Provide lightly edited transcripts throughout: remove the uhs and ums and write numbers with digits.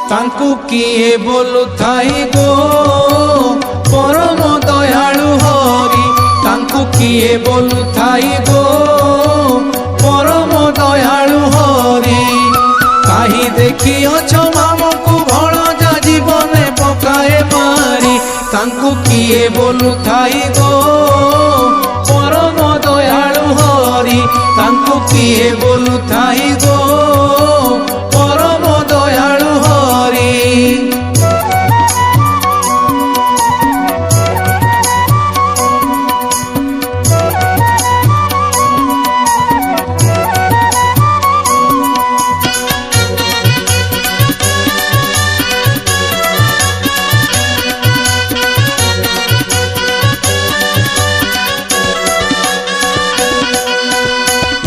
तांकु किए बोलु थाई गो परम दयालु हरि तांकु किए बोलु थाई गो परम दयालु हरि काहि देखी अछो मामकु भणजा जीवने पकाए मारी तांकु किए बोलु थाई गो परम दयालु हरि तांकु किए बोलु थाई गो परम दयालु हरि।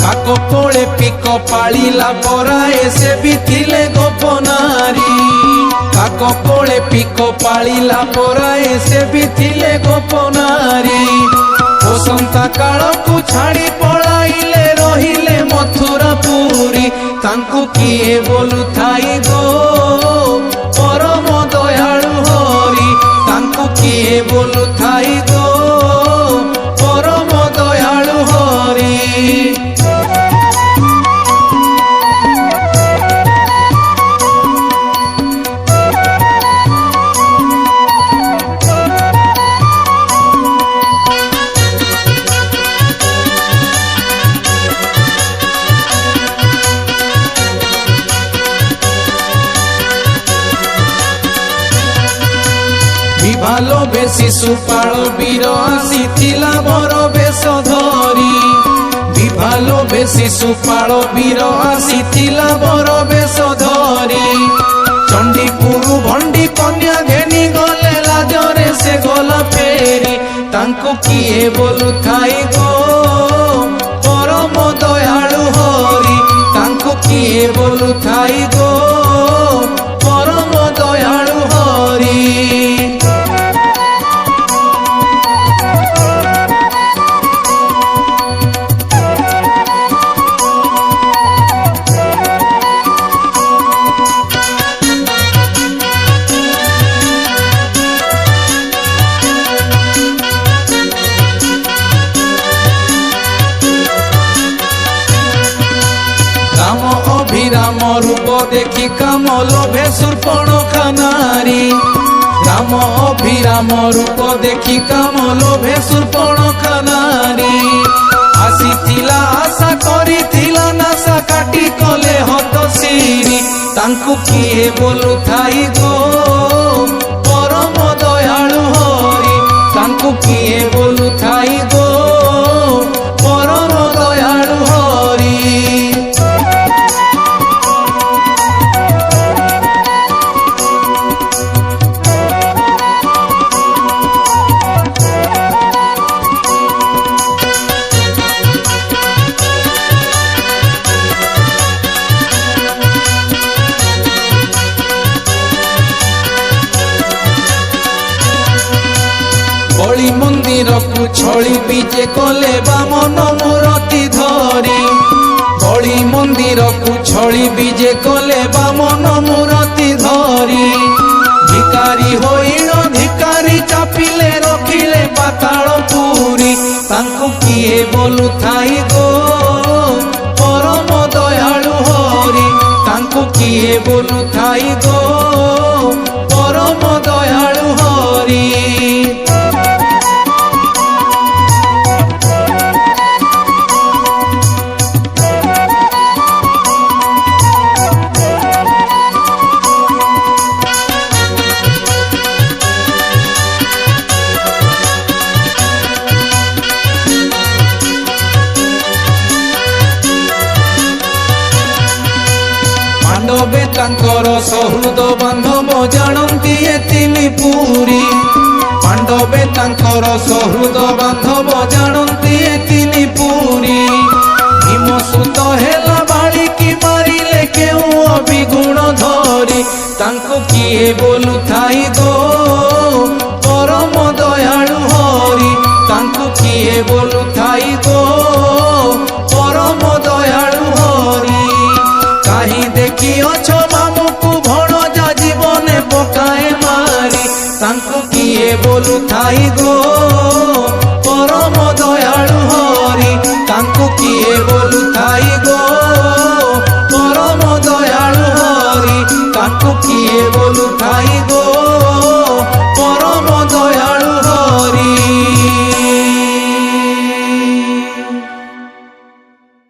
काको कोले पिको पाळीला पराए से भी थिले गोपनारी काको कोले पिको पाळीला पराए से भी थिले गोपनारी बसंता काल को छाड़ी पळाइले रहिले मथुरापुरी तांकु किए बोलु थाई गो परम दयालु हरि तांकु किए बोलु थाई गो परम दयालु हरि। भालो बे शिशुपाल वीर आसीथिला बर बेश धरी विभालो बे शिशुपाल वीर आसीथिला बर बेश धरी चंडीपुर भंडी कन्या घेनी गले लाजरे से गला फेरी तांकु किए बोलु थाई गो परम दयालु हरि तांकु किए बोलु थाई गो परम दयालु हरि। राम रूप देखी काम लोभे शूर्पणखा नारी राम अभिराम रूप देखी काम लोभे शूर्पणखा नारी आसीथिला आशा करिथिला नाशा काटी कले हत सिरी तांकु किए बोलु थाई गो परम दयालु हरि तांकु किए बोलु थाई गो परम दयालु हरि। बड़ी मंदिर को छड़ी बीजे कले बामन मूर्ति धरी बड़ी मंदिर को छड़ी बीजे कले बामन मूर्ति धरी भिकारी होइण भिकारी चापिले रखिले पाताल पुरी तांकु किए बोलु थाई गो परम दयालु हरि तांकु किए बोलु थाई गो परम दयालु हरि। पांडवे तांकर सहृद बांधव जानती एतिनि पुरी पांडवे तांकर सहृद बांधव जानती एतिनि पुरी भीमसुत हेला बाड़ी की मारिले केउ अभिगुण धरी तांकु किए बोलु थाई गो परम दयालु हरि तांकु किए बोलु थाई गो परम दयालु हरि काहि देखी अछो मामकु भणजा जीव କିଏ ବୋଲୁଥାଇ ଗୋ ପରମ ଦୟାଳୁ ହରି ତାଙ୍କୁ କିଏ ବୋଲୁଥାଇ ଗୋ ପରମ ଦୟାଳୁ ହରି ତାଙ୍କୁ କିଏ ବୋଲୁଥାଇ ଗୋ